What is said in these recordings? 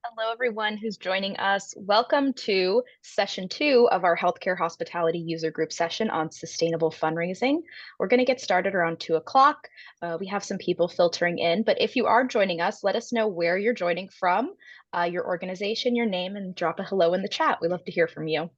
Hello, everyone who's joining us. Welcome to session 2 of our Healthcare Hospitality User Group session on sustainable fundraising. We're going to get started around 2 o'clock. We have some people filtering in, but if you are joining us, let us know where you're joining from, your organization, your name, and drop a hello in the chat. We'd love to hear from you.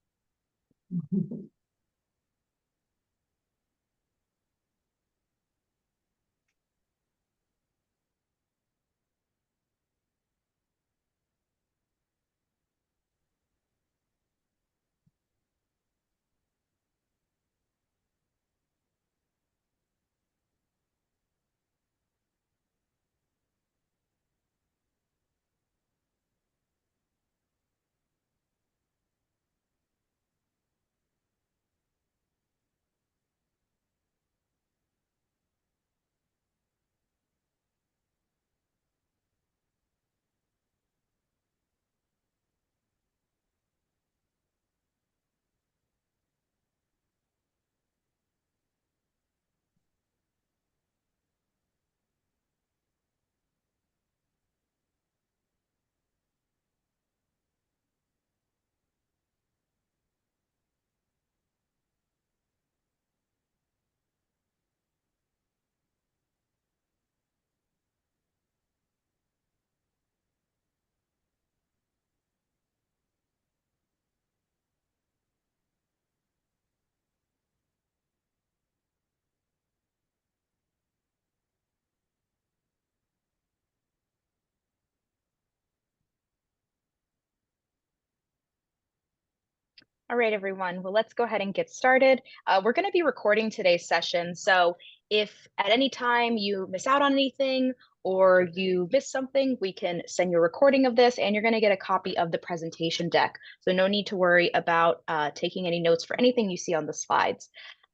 All right, everyone. Well, let's go ahead and get started. We're going to be recording today's session. So if at any time you miss out on anything or you miss something, we can send you a recording of this and you're going to get a copy of the presentation deck. So no need to worry about taking any notes for anything you see on the slides.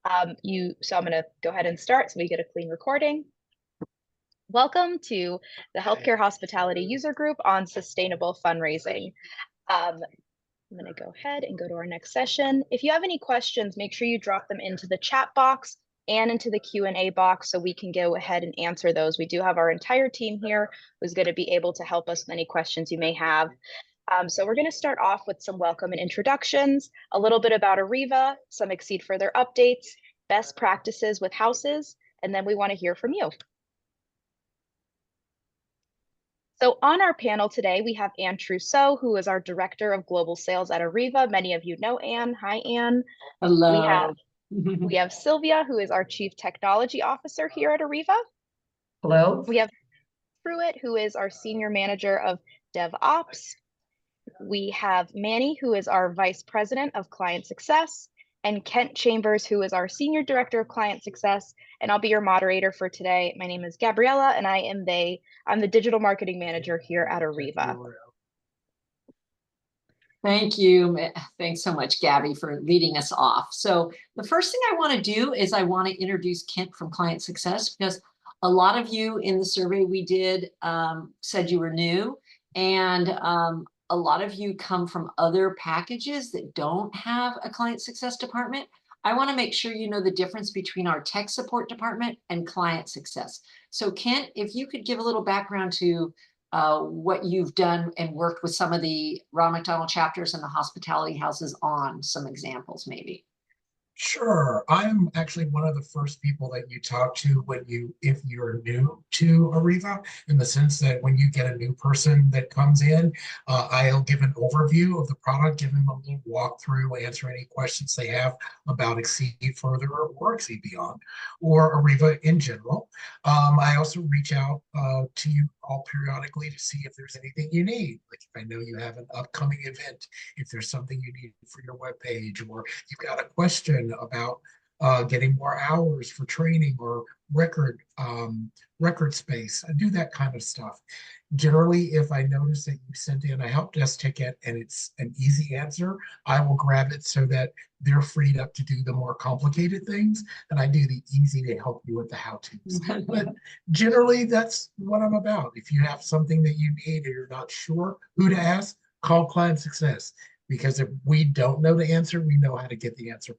So I'm going to go ahead and start so we get a clean recording. Welcome to the Healthcare Hospitality User Group on Sustainable Fundraising. I'm going to go ahead and go to our next session. If you have any questions, make sure you drop them into the chat box and into the Q&A box so we can go ahead and answer those. We do have our entire team here who's going to be able to help us with any questions you may have. So we're going to start off with some welcome and introductions, a little bit about Arriva, some ExceedFurther updates, best practices with houses, and then we want to hear from you. So on our panel today, we have Anne Trousseau, who is our Director of Global Sales at Arriva. Many of you know Anne. Hi, Anne. Hello. We have Sylvia, who is our Chief Technology Officer here at Arriva. Hello. We have Pruitt, who is our Senior Manager of DevOps. We have Manny, who is our Vice President of Client Success, and Kent Chambers, who is our Senior Director of Client Success. And I'll be your moderator for today. My name is Gabriella, and I'm the Digital Marketing Manager here at Arriva. Thank you. Thanks so much, Gabby, for leading us off. So the first thing I want to do is I want to introduce Kent from Client Success, because a lot of you in the survey we did said you were new, and a lot of you come from other packages that don't have a client success department. I want to make sure you know the difference between our tech support department and client success. So Kent, if you could give a little background to what you've done and worked with some of the Ronald McDonald chapters and the hospitality houses on, some examples maybe. Sure. I'm actually one of the first people that you talk to if you're new to Arriva, in the sense that when you get a new person that comes in, I'll give an overview of the product, give them a little walkthrough, answer any questions they have about ExceedFurther or Exceed Beyond, or Arriva in general. I also reach out to you all periodically to see if there's anything you need. Like if I know you have an upcoming event, if there's something you need for your webpage, or you've got a question about getting more hours for training or record space. I do that kind of stuff. Generally, if I notice that you sent in a help desk ticket and it's an easy answer, I will grab it so that they're freed up to do the more complicated things, and I do the easy to help you with the how-tos. But generally, that's what I'm about. If you have something that you need or you're not sure who to ask, call Client Success, because if we don't know the answer, we know how to get the answer.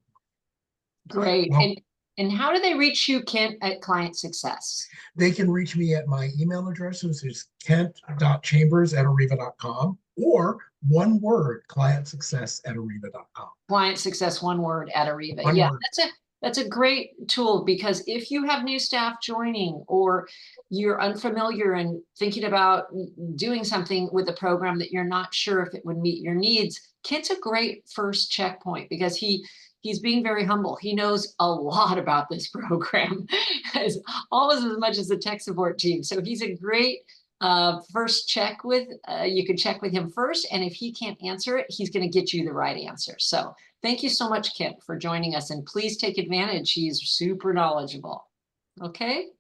Great. Well, And And how do they reach you, Kent, at Client Success? They can reach me at my email address, which is kent.chambers@arriva.com, or one word, clientsuccess@arriva.com. Client Success, one word, at Arriva. One Yeah, word. that's a great tool, because if you have new staff joining, or you're unfamiliar and thinking about doing something with a program that you're not sure if it would meet your needs, Kent's a great first checkpoint, because he's being very humble. He knows a lot about this program, almost as much as the tech support team. So he's a great first check with. You can check with him first, and if he can't answer it, he's going to get you the right answer. So thank you so much, Kent, for joining us, and please take advantage. He's super knowledgeable. Okay.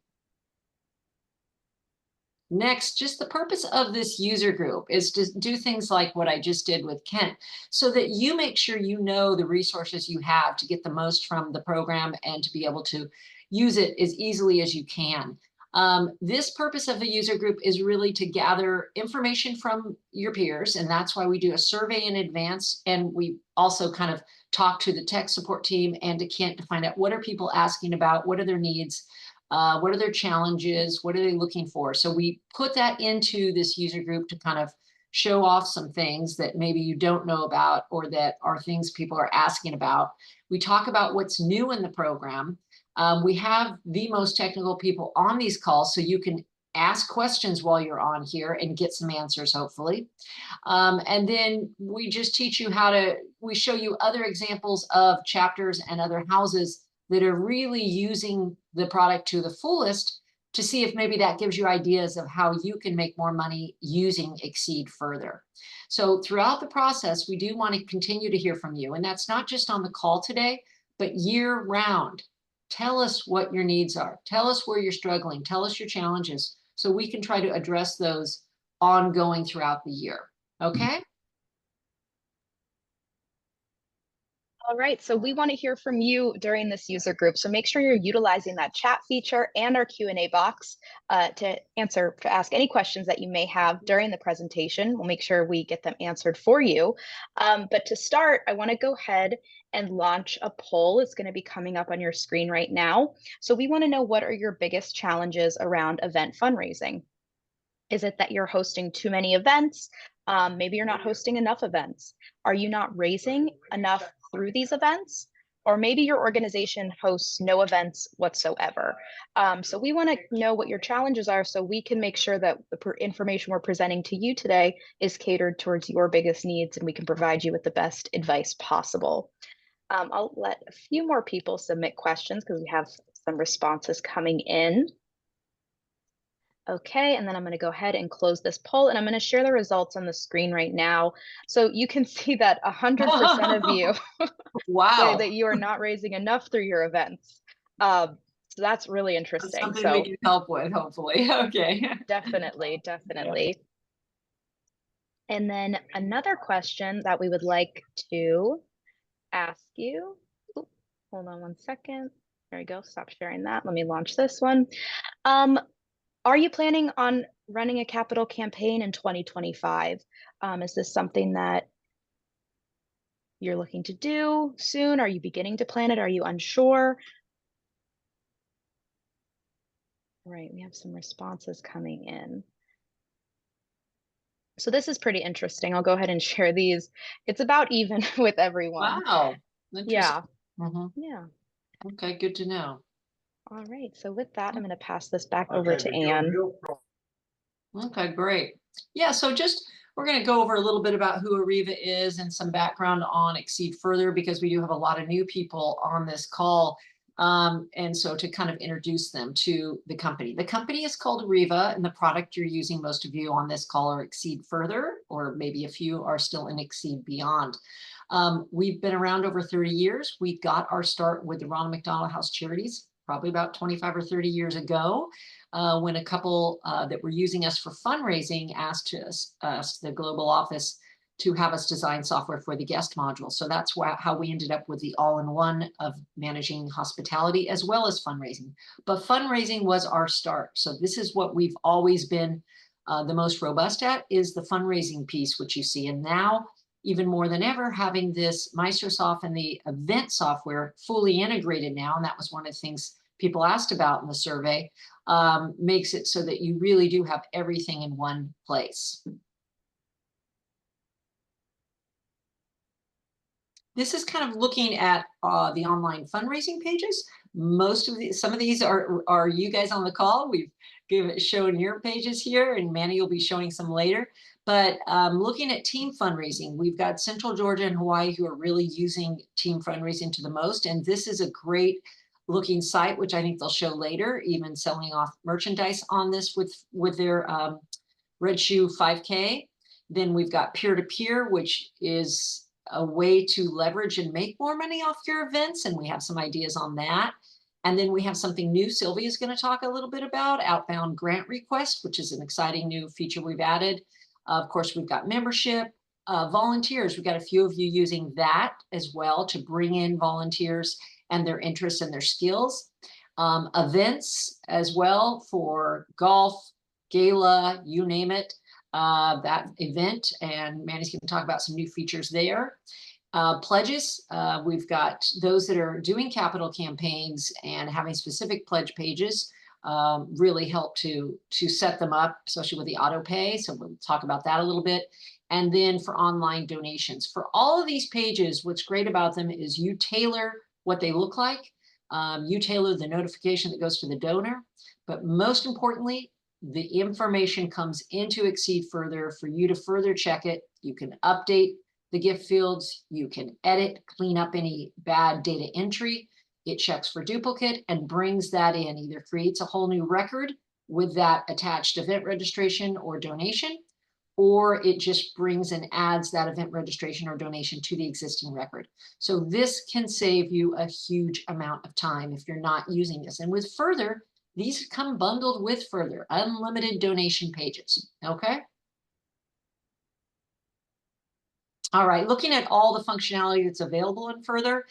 Next, just the purpose of this user group is to do things like what I just did with Kent, so that you make sure you know the resources you have to get the most from the program and to be able to use it as easily as you can. This purpose of the user group is really to gather information from your peers, and that's why we do a survey in advance, and we also kind of talk to the tech support team and to Kent to find out what are people asking about, what are their needs, what are their challenges, what are they looking for. So we put that into this user group to kind of show off some things that maybe you don't know about, or that are things people are asking about. We talk about what's new in the program. We have the most technical people on these calls, so you can ask questions while you're on here and get some answers, hopefully. And then we just teach you we show you other examples of chapters and other houses that are really using the product to the fullest, to see if maybe that gives you ideas of how you can make more money using ExceedFurther. So throughout the process, we do want to continue to hear from you. And that's not just on the call today, but year round. Tell us what your needs are. Tell us where you're struggling. Tell us your challenges, so we can try to address those ongoing throughout the year. Okay? All right, so we want to hear from you during this user group. So make sure you're utilizing that chat feature and our Q&A box to ask any questions that you may have during the presentation. We'll make sure we get them answered for you. But to start, I want to go ahead and launch a poll. It's going to be coming up on your screen right now. So we want to know, what are your biggest challenges around event fundraising? Is it that you're hosting too many events? Maybe you're not hosting enough events. Are you not raising enough through these events? Or maybe your organization hosts no events whatsoever. So we want to know what your challenges are, so we can make sure that the information we're presenting to you today is catered towards your biggest needs, and we can provide you with the best advice possible. I'll let a few more people submit questions because we have some responses coming in. Okay, and then I'm going to go ahead and close this poll, and I'm going to share the results on the screen right now. So you can see that 100% of you Wow. say that you are not raising enough through your events. So that's really interesting. That's something so we can help with, hopefully. Okay. definitely. And then another question that we would like to ask you. Ooh, hold on one second. There we go. Stop sharing that. Let me launch this one. Are you planning on running a capital campaign in 2025? Is this something that you're looking to do soon? Are you beginning to plan it? Are you unsure? All right, we have some responses coming in. So this is pretty interesting. I'll go ahead and share these. It's about even with everyone. Wow. Yeah. Mm-hmm. Yeah. Okay, good to know. All right. So with that, I'm going to pass this back over to Anne. Okay, great. Yeah, so we're going to go over a little bit about who Arriva is and some background on ExceedFurther, because we do have a lot of new people on this call. And so to kind of introduce them to the company. The company is called Arriva, and the product you're using, most of you on this call, are ExceedFurther, or maybe a few are still in Exceed Beyond. We've been around over 30 years. We got our start with the Ronald McDonald House Charities probably about 25 or 30 years ago, when a couple that were using us for fundraising asked us, the global office, to have us design software for the guest module. So that's how we ended up with the all-in-one of managing hospitality as well as fundraising. But fundraising was our start. So this is what we've always been the most robust at, is the fundraising piece, which you see. And now, even more than ever, having this Microsoft and the event software fully integrated now, and that was one of the things people asked about in the survey, makes it so that you really do have everything in one place. This is kind of looking at the online fundraising pages. Some of these are you guys on the call. We've shown your pages here, and Manny will be showing some later. But looking at team fundraising, we've got Central Georgia and Hawaii who are really using team fundraising to the most. And this is a great looking site, which I think they'll show later, even selling off merchandise on this with their Red Shoe 5K. Then we've got peer-to-peer, which is a way to leverage and make more money off your events. And we have some ideas on that. And then we have something new Sylvia is going to talk a little bit about, outbound grant request, which is an exciting new feature we've added. Of course, we've got membership, volunteers. We've got a few of you using that as well to bring in volunteers and their interests and their skills. Events as well for golf, gala, you name it. That event, and Manny's going to talk about some new features there. Pledges, we've got those that are doing capital campaigns and having specific pledge pages really help to set them up, especially with the auto pay. So we'll talk about that a little bit. And then for online donations. For all of these pages, what's great about them is you tailor what they look like. You tailor the notification that goes to the donor. But most importantly, the information comes into ExceedFurther for you to further check it. You can update the gift fields. You can edit, clean up any bad data entry. It checks for duplicate and brings that in, either creates a whole new record with that attached event registration or donation, or it just brings and adds that event registration or donation to the existing record. So this can save you a huge amount of time if you're not using this. And with Further, these come bundled with Further, unlimited donation pages, okay? All right, looking at all the functionality that's available in Further,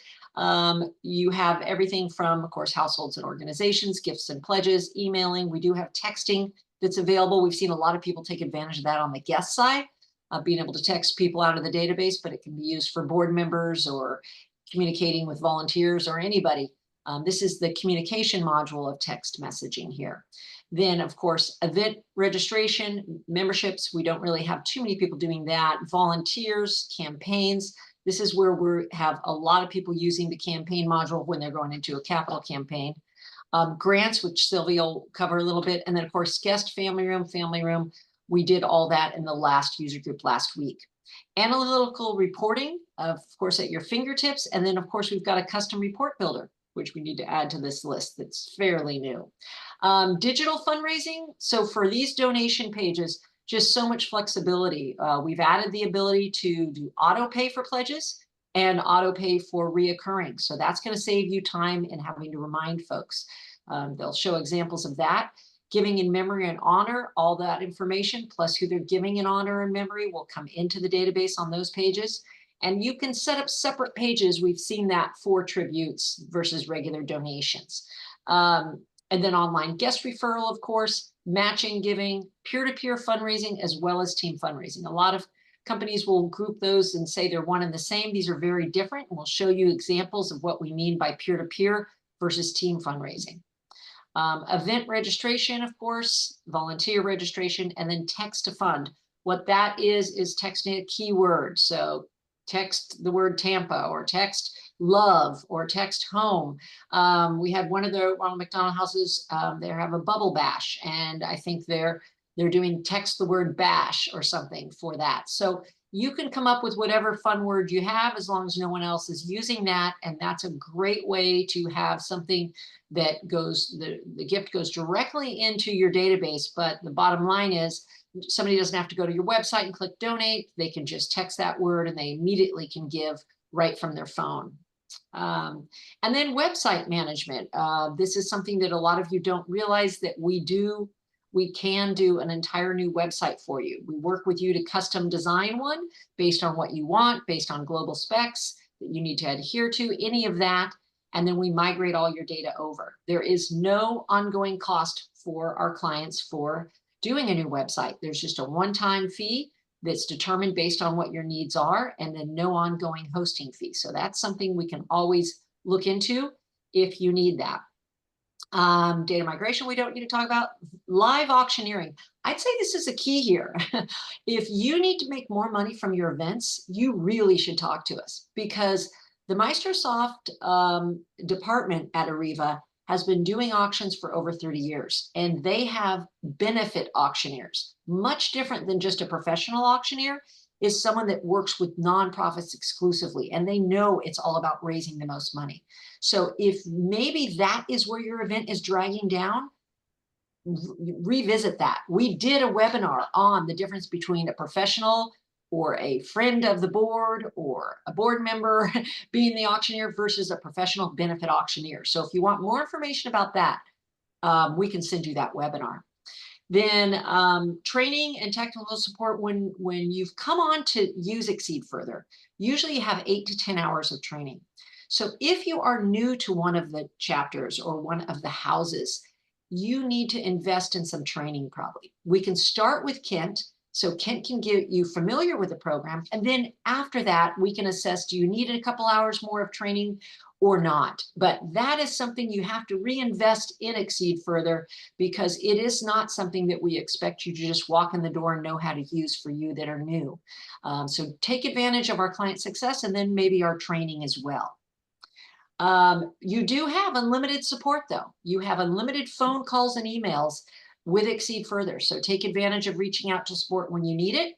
you have everything from, of course, households and organizations, gifts and pledges, emailing. We do have texting that's available. We've seen a lot of people take advantage of that on the guest side, being able to text people out of the database, but it can be used for board members or communicating with volunteers or anybody. This is the communication module of text messaging here. Then, of course, event registration, memberships. We don't really have too many people doing that. Volunteers, campaigns. This is where we have a lot of people using the campaign module when they're going into a capital campaign. Grants, which Sylvia will cover a little bit. And then, of course, guest family room. We did all that in the last user group last week. Analytical reporting, of course, at your fingertips. And then, of course, we've got a custom report builder, which we need to add to this list that's fairly new. Digital fundraising. So for these donation pages, just so much flexibility. We've added the ability to do auto pay for pledges and auto pay for reoccurring. So that's going to save you time in having to remind folks. They'll show examples of that. Giving in memory and honor, all that information, plus who they're giving in honor and memory will come into the database on those pages. And you can set up separate pages. We've seen that for tributes versus regular donations. And then online guest referral, of course, matching giving, peer-to-peer fundraising, as well as team fundraising. A lot of companies will group those and say they're one and the same. These are very different. And we'll show you examples of what we mean by peer-to-peer versus team fundraising. Event registration, of course, volunteer registration, and then text to fund. What that is texting a keyword. So text the word Tampa, or text love, or text home. We had one of the Ronald McDonald houses, they have a bubble bash, and I think they're doing text the word bash or something for that. So you can come up with whatever fun word you have as long as no one else is using that. And that's a great way to have something that goes, the gift goes directly into your database. But the bottom line is somebody doesn't have to go to your website and click donate. They can just text that word and they immediately can give right from their phone. And then website management. This is something that a lot of you don't realize that we do. We can do an entire new website for you. We work with you to custom design one based on what you want, based on global specs that you need to adhere to, any of that. And then we migrate all your data over. There is no ongoing cost for our clients for doing a new website. There's just a one-time fee that's determined based on what your needs are, and then no ongoing hosting fee. So that's something we can always look into if you need that. Data migration, we don't need to talk about. Live auctioneering. I'd say this is a key here. If you need to make more money from your events, you really should talk to us, because the Microsoft department at Ariva has been doing auctions for over 30 years, and they have benefit auctioneers. Much different than just a professional auctioneer is someone that works with nonprofits exclusively, and they know it's all about raising the most money. So if maybe that is where your event is dragging down, revisit that. We did a webinar on the difference between a professional or a friend of the board or a board member being the auctioneer versus a professional benefit auctioneer. So if you want more information about that, we can send you that webinar. Then training and technical support. When you've come on to use ExceedFurther, usually you have 8 to 10 hours of training. So if you are new to one of the chapters or one of the houses, you need to invest in some training probably. We can start with Kent. So Kent can get you familiar with the program. And then after that, we can assess, do you need a couple hours more of training or not? But that is something you have to reinvest in ExceedFurther, because it is not something that we expect you to just walk in the door and know how to use for you that are new. So take advantage of our client success and then maybe our training as well. You do have unlimited support though. You have unlimited phone calls and emails with ExceedFurther. So take advantage of reaching out to support when you need it,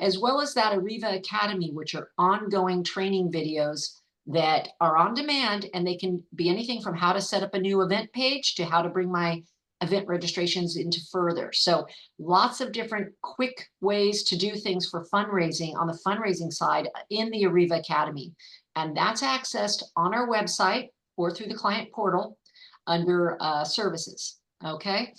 as well as that Ariva Academy, which are ongoing training videos that are on demand, and they can be anything from how to set up a new event page to how to bring my event registrations into Further. So lots of different quick ways to do things for fundraising on the fundraising side in the Ariva Academy. And that's accessed on our website or through the client portal under services, okay?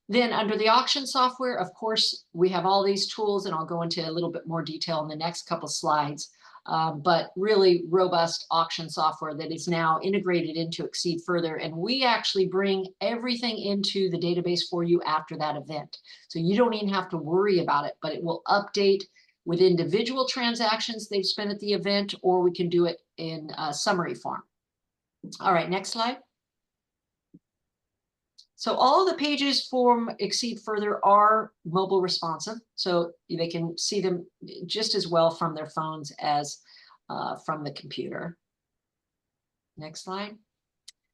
Then under the auction software, of course, we have all these tools, and I'll go into a little bit more detail in the next couple slides, but really robust auction software that is now integrated into ExceedFurther. And we actually bring everything into the database for you after that event. So you don't even have to worry about it, but it will update with individual transactions they've spent at the event, or we can do it in summary form. All right, next slide. So all of the pages from ExceedFurther are mobile responsive, so they can see them just as well from their phones as from the computer. Next slide.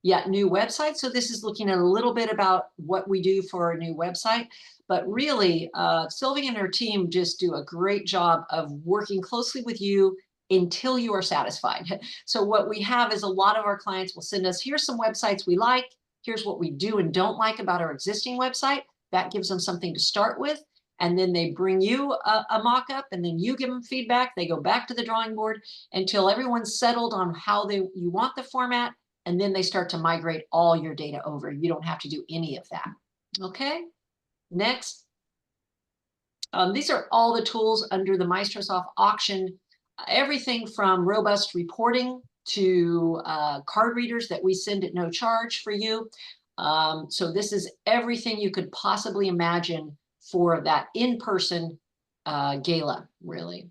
Yeah, new website. So this is looking at a little bit about what we do for a new website, but really Sylvia and her team just do a great job of working closely with you until you are satisfied. So what we have is a lot of our clients will send us, here's some websites we like, here's what we do and don't like about our existing website. That gives them something to start with. And then they bring you a mock-up, and then you give them feedback. They go back to the drawing board until everyone's settled on how you want the format. And then they start to migrate all your data over. You don't have to do any of that. Okay, next. These are all the tools under the Microsoft auction, everything from robust reporting to card readers that we send at no charge for you. So this is everything you could possibly imagine for that in-person gala, really.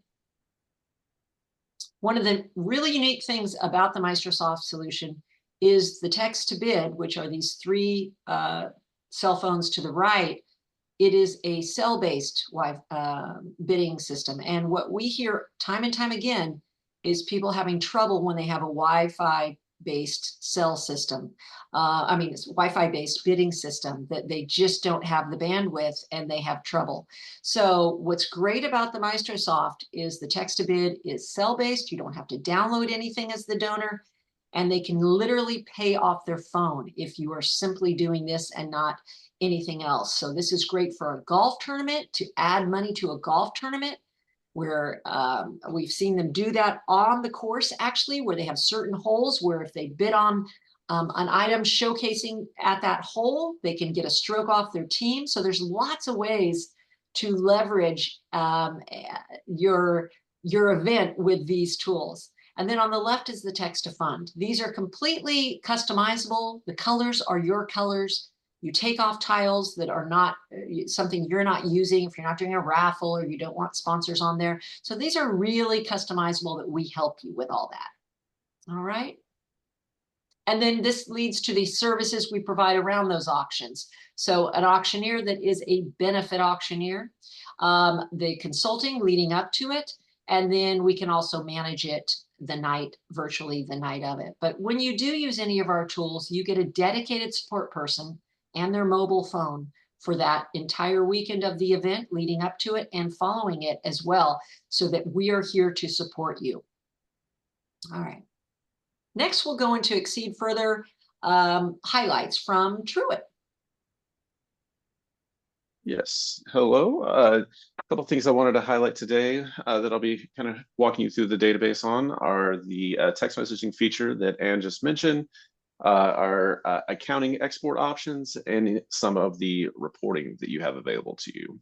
One of the really unique things about the Microsoft solution is the text to bid, which are these 3 cell phones to the right. It is a cell-based bidding system. And what we hear time and time again is people having trouble when they have a Wi-Fi based cell system. It's Wi-Fi based bidding system, that they just don't have the bandwidth and they have trouble. So what's great about the Microsoft is the text to bid is cell based. You don't have to download anything as the donor, and they can literally pay off their phone if you are simply doing this and not anything else. So this is great for a golf tournament, to add money to a golf tournament, where we've seen them do that on the course, actually, where they have certain holes where if they bid on an item showcasing at that hole, they can get a stroke off their team. So there's lots of ways to leverage your event with these tools. And then on the left is the text to fund. These are completely customizable. The colors are your colors. You take off tiles that are not something you're not using, if you're not doing a raffle or you don't want sponsors on there. So these are really customizable that we help you with all that. All right. And then this leads to the services we provide around those auctions. So an auctioneer that is a benefit auctioneer, the consulting leading up to it, and then we can also manage it the night, virtually the night of it. But when you do use any of our tools, you get a dedicated support person and their mobile phone for that entire weekend of the event leading up to it and following it as well, so that we are here to support you. All right. Next, we'll go into ExceedFurther highlights from Truett. Yes, hello. A couple of things I wanted to highlight today that I'll be kind of walking you through the database on are the text messaging feature that Ann just mentioned, our accounting export options, and some of the reporting that you have available to you.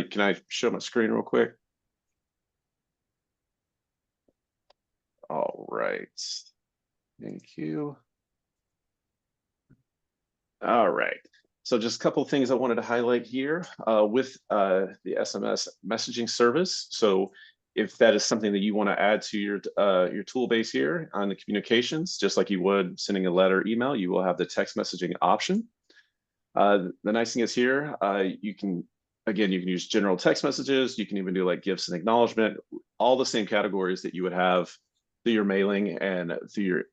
Can I show my screen real quick? All right, thank you. All right, so just a couple of things I wanted to highlight here with the SMS messaging service. So if that is something that you want to add to your tool base here on the communications, just like you would sending a letter, email, you will have the text messaging option. The nice thing is here, you can use general text messages. You can even do like gifts and acknowledgement, all the same categories that you would have through your mailing and through your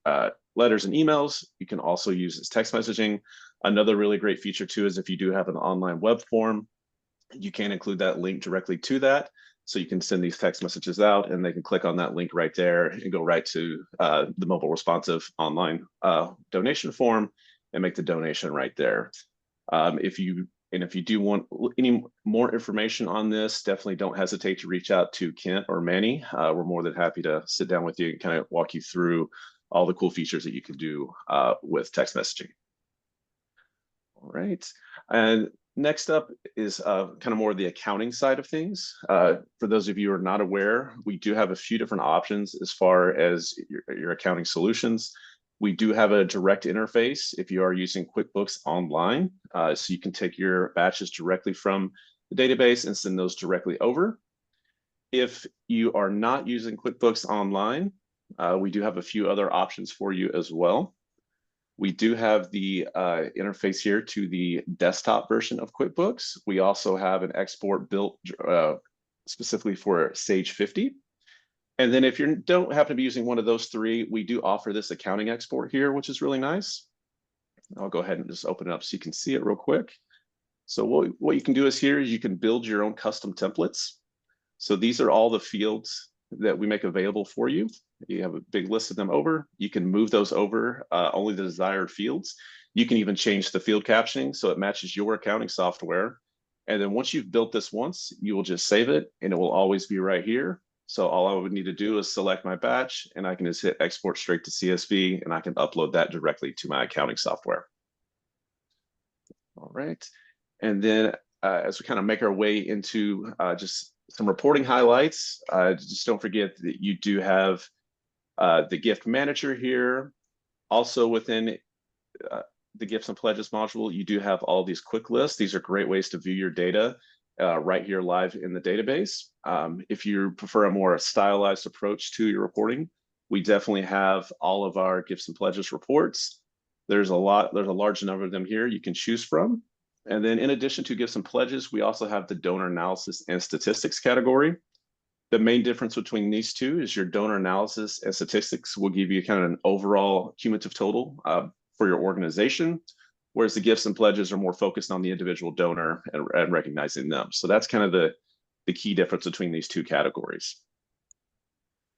letters and emails. You can also use this text messaging. Another really great feature too is if you do have an online web form, you can include that link directly to that. So you can send these text messages out and they can click on that link right there and go right to the mobile responsive online donation form and make the donation right there. If you do want any more information on this, definitely don't hesitate to reach out to Kent or Manny. We're more than happy to sit down with you and kind of walk you through all the cool features that you can do with text messaging. All right, and next up is kind of more the accounting side of things. For those of you who are not aware, we do have a few different options as far as your accounting solutions. We do have a direct interface if you are using QuickBooks Online, so you can take your batches directly from the database and send those directly over. If you are not using QuickBooks Online, we do have a few other options for you as well. We do have the interface here to the desktop version of QuickBooks. We also have an export built specifically for Sage 50. And then if you don't happen to be using one of those three, we do offer this accounting export here, which is really nice. I'll go ahead and just open it up so you can see it real quick. So what you can do is here is you can build your own custom templates. So these are all the fields that we make available for you. You have a big list of them over. You can move those over, only the desired fields. You can even change the field captioning so it matches your accounting software. And then once you've built this once, you will just save it and it will always be right here. So all I would need to do is select my batch and I can just hit export straight to CSV and I can upload that directly to my accounting software. All right. And then as we kind of make our way into just some reporting highlights, just don't forget that you do have the gift manager here. Also within the gifts and pledges module, you do have all these quick lists. These are great ways to view your data right here live in the database. If you prefer a more stylized approach to your reporting, we definitely have all of our gifts and pledges reports. There's a large number of them here you can choose from. And then in addition to gifts and pledges, we also have the donor analysis and statistics category. The main difference between these two is your donor analysis and statistics will give you kind of an overall cumulative total for your organization, whereas the gifts and pledges are more focused on the individual donor and recognizing them. So that's kind of the key difference between these two categories.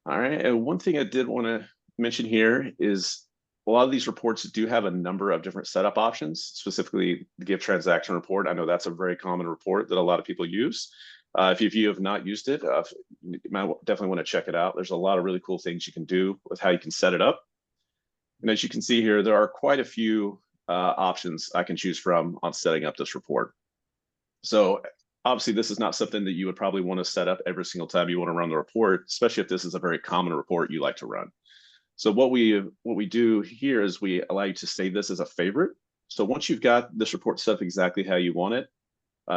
All right, and one thing I did want to mention here is a lot of these reports do have a number of different setup options, specifically the gift transaction report. I know that's a very common report that a lot of people use. If you have not used it, you might definitely want to check it out. There's a lot of really cool things you can do with how you can set it up. And as you can see here, there are quite a few options I can choose from on setting up this report. So obviously this is not something that you would probably want to set up every single time you want to run the report, especially if this is a very common report you like to run. So what we do here is we allow you to save this as a favorite. So once you've got this report set up exactly how you want it,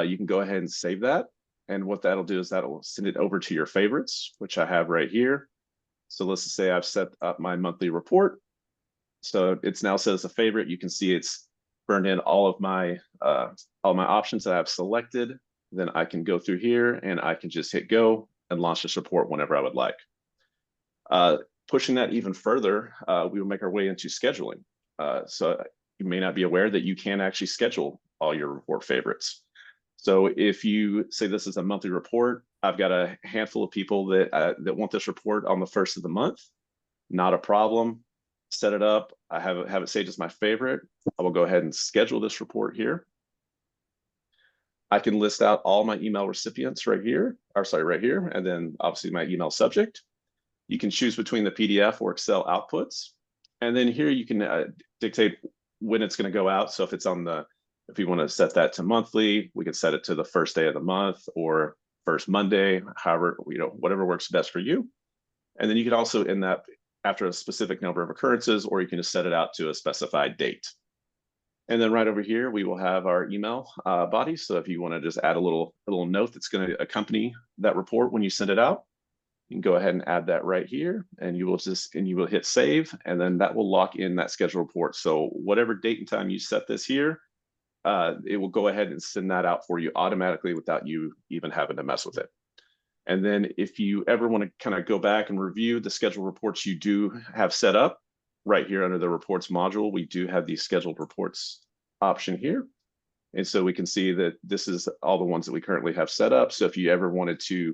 you can go ahead and save that. And what that'll do is that'll send it over to your favorites, which I have right here. So let's just say I've set up my monthly report. So it's now set as a favorite. You can see it's burned in all my options that I've selected. Then I can go through here and I can just hit go and launch this report whenever I would like. Pushing that even further, we will make our way into scheduling. So you may not be aware that you can actually schedule all your report favorites. So if you say this is a monthly report, I've got a handful of people that want this report on the 1st of the month. Not a problem. Set it up. I have it saved as my favorite. I will go ahead and schedule this report here. I can list out all my email recipients right here, right here, and then obviously my email subject. You can choose between the PDF or Excel outputs. And then here you can dictate when it's going to go out. So if it's if you want to set that to monthly, we can set it to the 1st day of the month or first Monday, however, whatever works best for you. And then you can also in that after a specific number of occurrences, or you can just set it out to a specified date. And then right over here, we will have our email body. So if you want to just add a little note that's going to accompany that report when you send it out, you can go ahead and add that right here, and you will hit save, and then that will lock in that scheduled report. So whatever date and time you set this here, it will go ahead and send that out for you automatically without you even having to mess with it. And then if you ever want to kind of go back and review the scheduled reports you do have set up, right here under the reports module, we do have the scheduled reports option here. And so we can see that this is all the ones that we currently have set up. So if you ever wanted to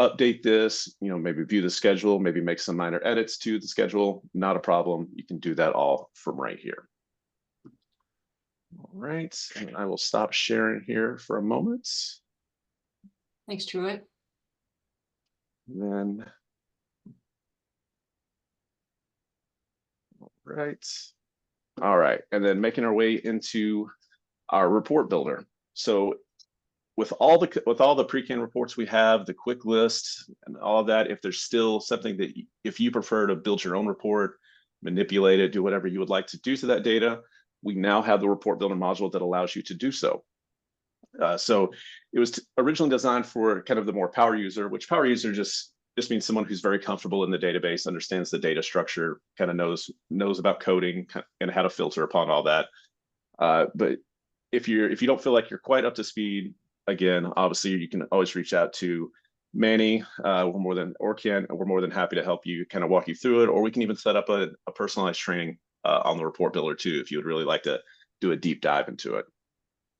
update this, maybe view the schedule, maybe make some minor edits to the schedule, not a problem. You can do that all from right here. All right, and I will stop sharing here for a moment. Thanks, Truett. Then, all right, and then making our way into our report builder. So with all the pre-can reports we have, the quick list and all of that, if there's still something that if you prefer to build your own report, manipulate it, do whatever you would like to do to that data, we now have the report builder module that allows you to do so. So it was originally designed for kind of the more power user, which power user just means someone who's very comfortable in the database, understands the data structure, kind of knows about coding and how to filter upon all that. But if you don't feel like you're quite up to speed, again, obviously you can always reach out to Manny. We're more than happy to help you kind of walk you through it, or we can even set up a personalized training on the report builder too, if you would really like to do a deep dive into it.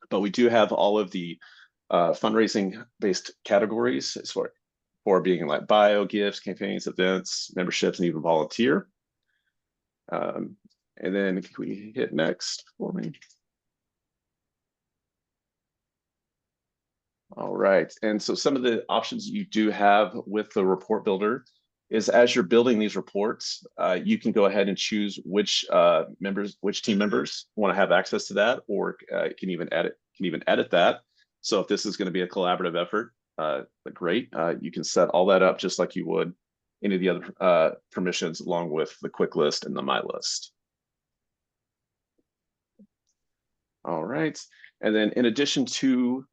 But we do have all of the fundraising based categories as for being like bio, gifts, campaigns, events, memberships, and even volunteer. And then can we hit next for me? All right, and so some of the options you do have with the report builder is as you're building these reports, you can go ahead and choose which team members want to have access to that, or can even edit that. So if this is going to be a collaborative effort, great, you can set all that up just like you would any of the other permissions, along with the quick list and the my list. All right, and then in addition to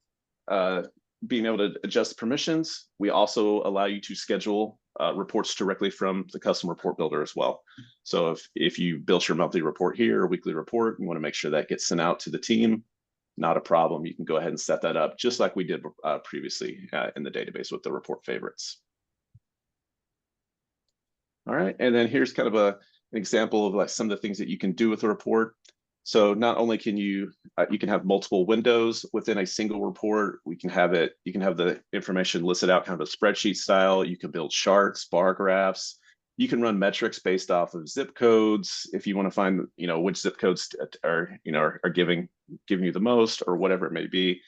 being able to adjust permissions, we also allow you to schedule reports directly from the custom report builder as well. So if you built your monthly report here, or weekly report, you want to make sure that gets sent out to the team, not a problem. You can go ahead and set that up just like we did previously in the database with the report favorites. All right, and then here's kind of an example of like some of the things that you can do with the report. So not only can you can have multiple windows within a single report. You can have the information listed out kind of a spreadsheet style. You can build charts, bar graphs. You can run metrics based off of zip codes if you want to find which zip codes are giving you the most, or whatever it may be.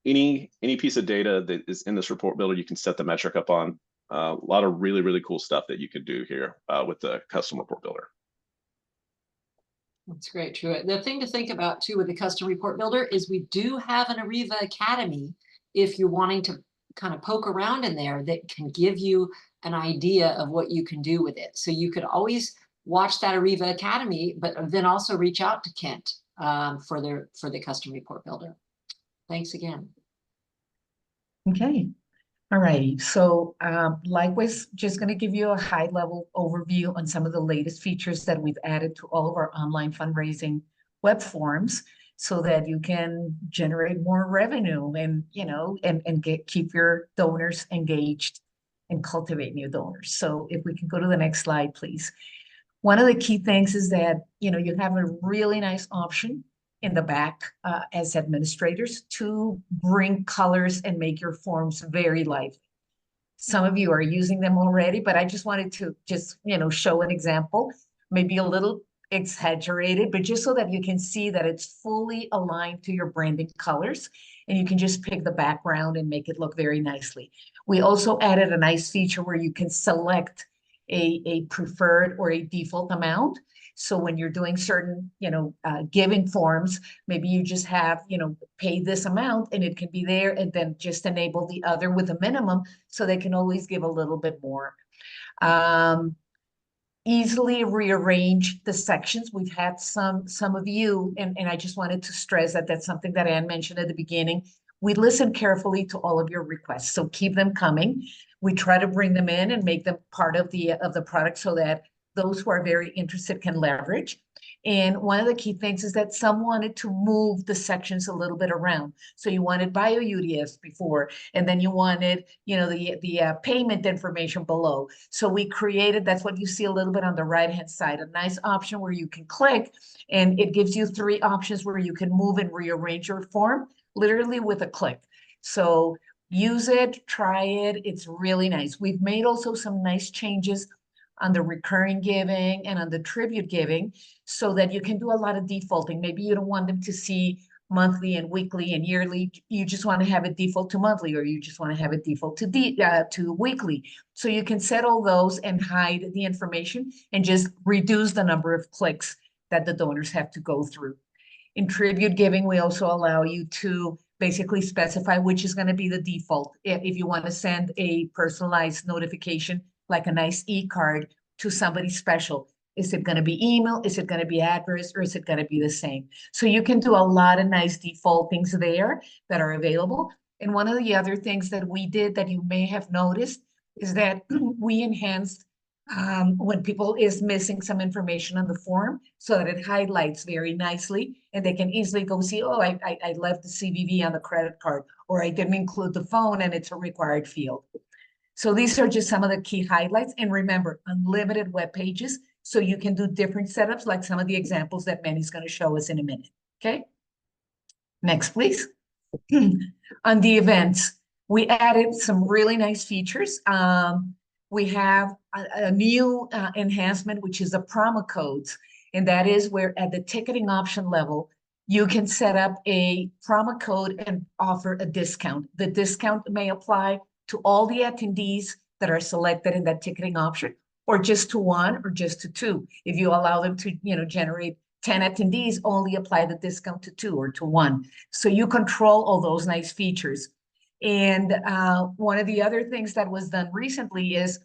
Any piece of data that is in this report builder, you can set the metric up on. A lot of really cool stuff that you can do here with the custom report builder. That's great, Truett. The thing to think about too with the custom report builder is we do have an Ariva Academy if you're wanting to kind of poke around in there that can give you an idea of what you can do with it. So you could always watch that Ariva Academy, but then also reach out to Kent for the custom report builder. Thanks again. Okay. All righty. So likewise, just going to give you a high level overview on some of the latest features that we've added to all of our online fundraising web forms so that you can generate more revenue and, you know, and keep your donors engaged and cultivate new donors. So if we can go to the next slide, please. One of the key things is that, you know, you have a really nice option in the back as administrators to bring colors and make your forms very lively. Some of you are using them already, but I just wanted to just, you know, show an example, maybe a little exaggerated, but just so that you can see that it's fully aligned to your branding colors and you can just pick the background and make it look very nicely. We also added a nice feature where you can select a preferred or a default amount. So when you're doing certain, you know, giving forms, maybe you just have, you know, pay this amount and it can be there, and then just enable the other with a minimum so they can always give a little bit more. Easily rearrange the sections. We've had some of you, and I just wanted to stress that that's something that Anne mentioned at the beginning. We listen carefully to all of your requests, so keep them coming. We try to bring them in and make them part of the product so that those who are very interested can leverage. And one of the key things is that some wanted to move the sections a little bit around. So you wanted bio UDS before, and then you wanted, you know, the payment information below. So we created, that's what you see a little bit on the right-hand side, a nice option where you can click, and it gives you 3 options where you can move and rearrange your form literally with a click. So use it, try it. It's really nice. We've made also some nice changes on the recurring giving and on the tribute giving so that you can do a lot of defaulting. Maybe you don't want them to see monthly and weekly and yearly. You just want to have it default to monthly, or you just want to have it default to weekly. So you can set all those and hide the information and just reduce the number of clicks that the donors have to go through. In tribute giving, we also allow you to basically specify which is going to be the default. If you want to send a personalized notification, like a nice e-card to somebody special, is it going to be email? Is it going to be address? Or is it going to be the same? So you can do a lot of nice default things there that are available. And one of the other things that we did that you may have noticed is that we enhanced when people is missing some information on the form so that it highlights very nicely and they can easily go see, oh, I left the CVV on the credit card, or I didn't include the phone and it's a required field. So these are just some of the key highlights. And remember, unlimited web pages, so you can do different setups like some of the examples that Manny's going to show us in a minute. Okay. Next, please. On the events, we added some really nice features. We have a new enhancement, which is the promo codes. And that is where at the ticketing option level, you can set up a promo code and offer a discount. The discount may apply to all the attendees that are selected in that ticketing option, or just to 1 or just to 2. If you allow them to, you know, generate 10 attendees, only apply the discount to 2 or to 1. So you control all those nice features. And one of the other things that was done recently is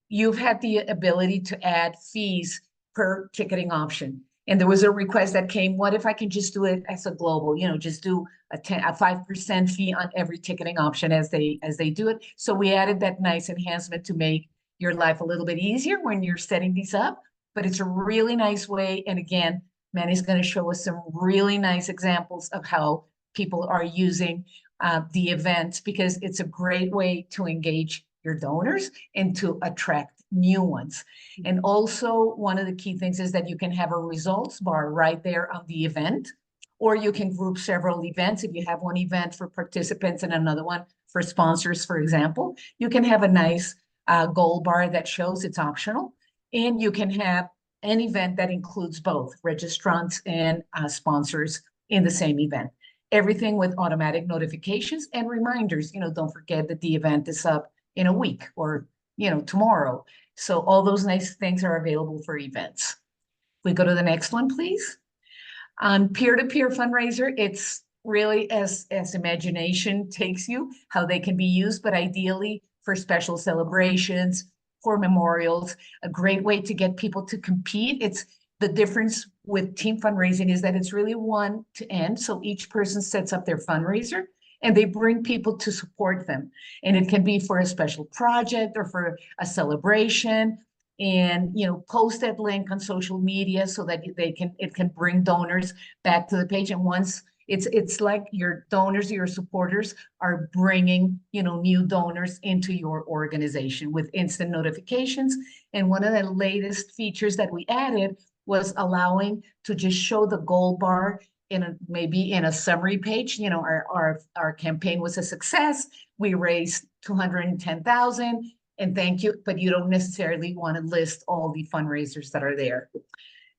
you've had the ability to add fees per ticketing option. And there was a request that came, what if I can just do it as a global, you know, just do a 5% fee on every ticketing option as they do it. So we added that nice enhancement to make your life a little bit easier when you're setting these up, but it's a really nice way. And again, Manny's going to show us some really nice examples of how people are using the events, because it's a great way to engage your donors and to attract new ones. And also one of the key things is that you can have a results bar right there on the event, or you can group several events. If you have one event for participants and another one for sponsors, for example, you can have a nice goal bar that shows it's optional. And you can have an event that includes both registrants and sponsors in the same event. Everything with automatic notifications and reminders. You know, don't forget that the event is up in a week or, you know, tomorrow. So all those nice things are available for events. We go to the next one, please. On peer-to-peer fundraiser, it's really as imagination takes you, how they can be used, but ideally for special celebrations, for memorials, a great way to get people to compete. It's the difference with team fundraising is that it's really one to end. So each person sets up their fundraiser and they bring people to support them. And it can be for a special project or for a celebration. And post that link on social media so that it can bring donors back to the page. And once it's like your donors, your supporters are bringing new donors into your organization with instant notifications. And one of the latest features that we added was allowing to just show the gold bar maybe in a summary page. Our campaign was a success. We raised 210,000 and thank you, but you don't necessarily want to list all the fundraisers that are there.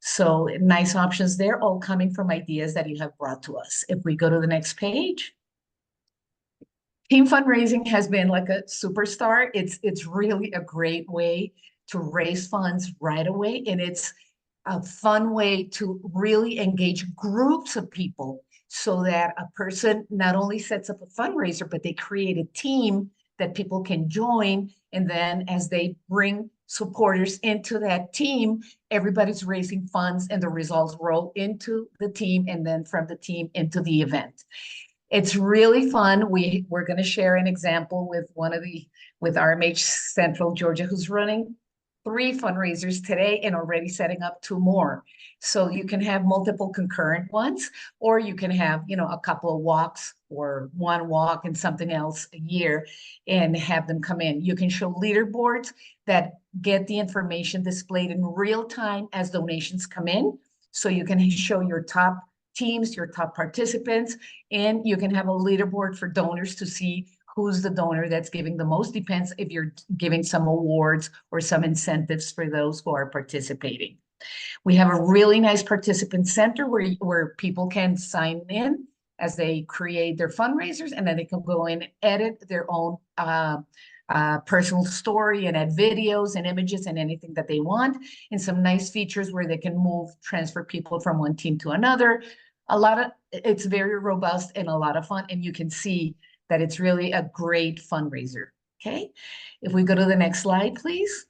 So nice options there, all coming from ideas that you have brought to us. If we go to the next page, team fundraising has been like a superstar. It's really a great way to raise funds right away, and it's a fun way to really engage groups of people so that a person not only sets up a fundraiser, but they create a team that people can join. And then as they bring supporters into that team, everybody's raising funds and the results roll into the team and then from the team into the event. It's really fun. We're going to share an example with with RMH Central Georgia, who's running 3 fundraisers today and already setting up 2 more. So you can have multiple concurrent ones, or you can have, a couple of walks or 1 walk and something else a year and have them come in. You can show leaderboards that get the information displayed in real time as donations come in. So you can show your top teams, your top participants, and you can have a leaderboard for donors to see who's the donor that's giving the most. Depends if you're giving some awards or some incentives for those who are participating. We have a really nice participant center where people can sign in as they create their fundraisers, and then they can go in and edit their own personal story and add videos and images and anything that they want, and some nice features where they can transfer people from one team to another. It's very robust and a lot of fun, and you can see that it's really a great fundraiser. Okay, if we go to the next slide, please.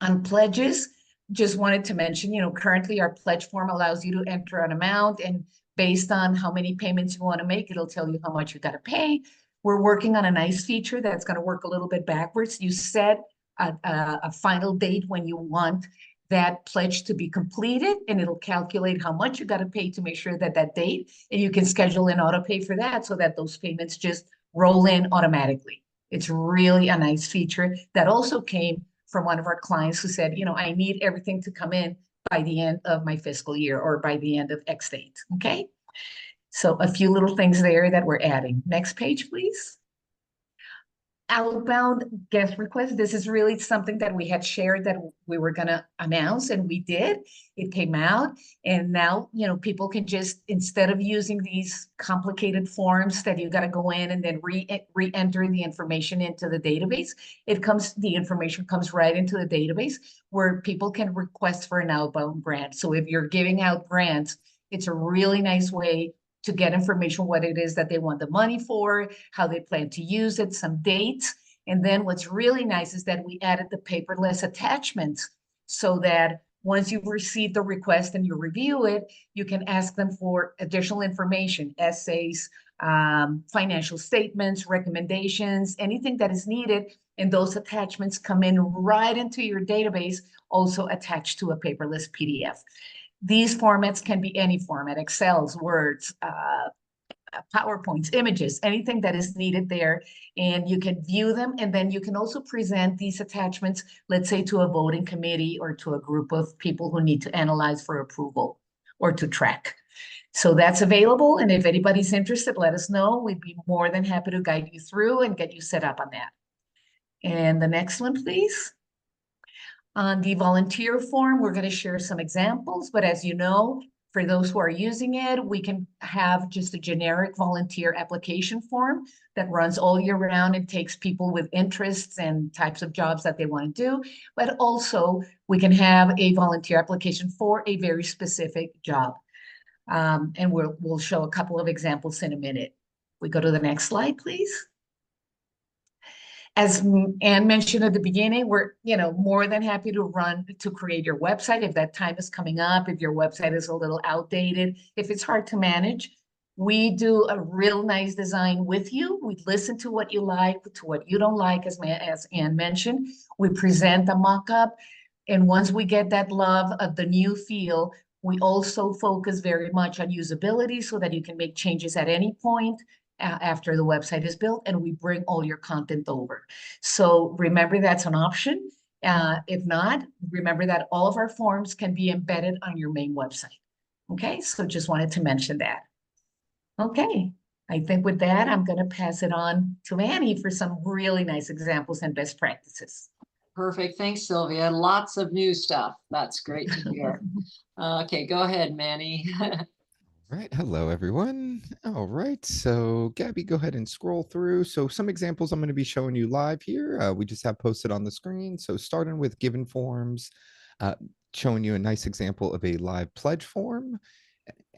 On pledges, just wanted to mention, currently our pledge form allows you to enter an amount, and based on how many payments you want to make, it'll tell you how much you got to pay. We're working on a nice feature that's going to work a little bit backwards. You set a final date when you want that pledge to be completed, and it'll calculate how much you got to pay to make sure that date, and you can schedule an auto pay for that so that those payments just roll in automatically. It's really a nice feature that also came from one of our clients who said, I need everything to come in by the end of my fiscal year or by the end of X date. Okay. So a few little things there that we're adding. Next page, please. Outbound guest requests. This is really something that we had shared that we were going to announce, and we did. It came out, and now, people can just, instead of using these complicated forms that you got to go in and then re-enter the information into the database, the information comes right into the database where people can request for an outbound grant. So if you're giving out grants, it's a really nice way to get information, what it is that they want the money for, how they plan to use it, some dates. And then what's really nice is that we added the paperless attachments so that once you've received the request and you review it, you can ask them for additional information, essays, financial statements, recommendations, anything that is needed. And those attachments come in right into your database, also attached to a paperless PDF. These formats can be any format, Excels, Words, PowerPoints, images, anything that is needed there. And you can view them. And then you can also present these attachments, let's say to a voting committee or to a group of people who need to analyze for approval or to track. So that's available. And if anybody's interested, let us know. We'd be more than happy to guide you through and get you set up on that. And the next one, please. On the volunteer form, we're going to share some examples, but as you know, for those who are using it, we can have just a generic volunteer application form that runs all year round and takes people with interests and types of jobs that they want to do. But also we can have a volunteer application for a very specific job. And we'll show a couple of examples in a minute. We go to the next slide, please. As Anne mentioned at the beginning, we're, more than happy to create your website if that time is coming up, if your website is a little outdated, if it's hard to manage. We do a real nice design with you. We listen to what you like, to what you don't like, as Anne mentioned. We present a mock-up. And once we get that love of the new feel, we also focus very much on usability so that you can make changes at any point after the website is built, and we bring all your content over. So remember, that's an option. If not, remember that all of our forms can be embedded on your main website. Okay, so just wanted to mention that. Okay, I think with that, I'm going to pass it on to Annie for some really nice examples and best practices. Perfect. Thanks, Sylvia. Lots of new stuff. That's great to hear. Okay, go ahead, Manny. Right. Hello, everyone. All right. So, Gabby, go ahead and scroll through. So, some examples I'm going to be showing you live here. We just have posted on the screen. So, starting with given forms, showing you a nice example of a live pledge form,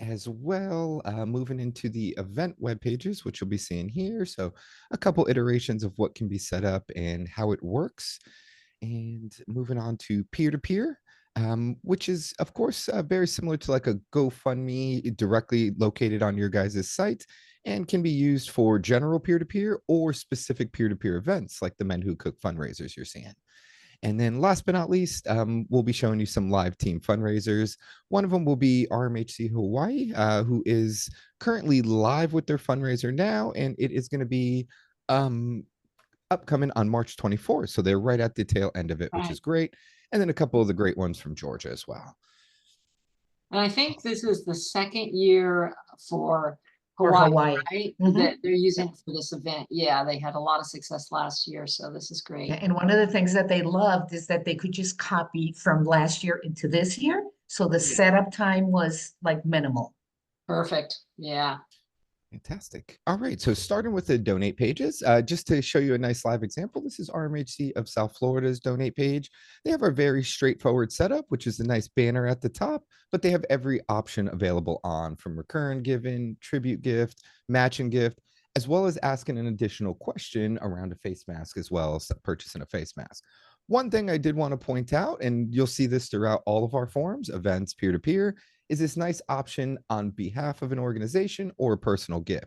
as well, moving into the event web pages, which you'll be seeing here. So, a couple iterations of what can be set up and how it works. And moving on to peer-to-peer. Which is, of course, very similar to like a GoFundMe directly located on your guys' site and can be used for general peer-to-peer or specific peer-to-peer events like the Men Who Cook fundraisers you're seeing. And then last but not least, we'll be showing you some live team fundraisers. One of them will be RMHC Hawaii, who is currently live with their fundraiser now, and it is going to be upcoming on March 24th. So they're right at the tail end of it, which is great. And then a couple of the great ones from Georgia as well. And I think this is the second year for Hawaii, right? That they're using for this event. Yeah, they had a lot of success last year, so this is great. Yeah, and one of the things that they loved is that they could just copy from last year into this year. So the setup time was like minimal. Perfect. Yeah. Fantastic. All right. So starting with the donate pages, just to show you a nice live example, this is RMHC of South Florida's donate page. They have a very straightforward setup, which is a nice banner at the top, but they have every option available on, from recurrent giving, tribute gift, matching gift, as well as asking an additional question around a face mask as well as purchasing a face mask. One thing I did want to point out, and you'll see this throughout all of our forums, events, peer-to-peer, is this nice option on behalf of an organization or a personal gift.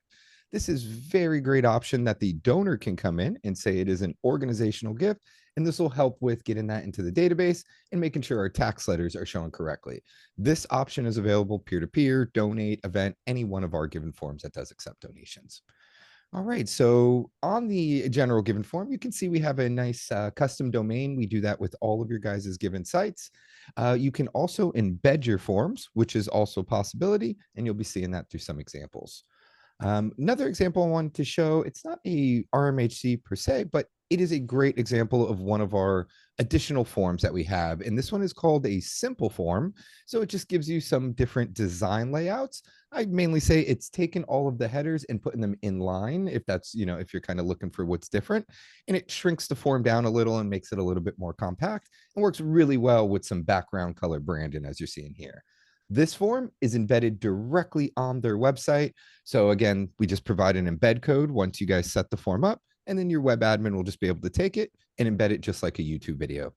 This is very great option that the donor can come in and say it is an organizational gift, and this will help with getting that into the database and making sure our tax letters are shown correctly. This option is available peer-to-peer, donate, event, any one of our given forms that does accept donations. All right, so on the general given form, you can see we have a nice custom domain. We do that with all of your guys' given sites. You can also embed your forms, which is also a possibility, and you'll be seeing that through some examples. Another example I wanted to show, it's not a RMHC per se, but it is a great example of one of our additional forms that we have. And this one is called a simple form. So it just gives you some different design layouts. I'd mainly say it's taken all of the headers and putting them in line, if that's, if you're kind of looking for what's different. And it shrinks the form down a little and makes it a little bit more compact and works really well with some background color branding, as you're seeing here. This form is embedded directly on their website. So again, we just provide an embed code once you guys set the form up, and then your web admin will just be able to take it and embed it just like a YouTube video.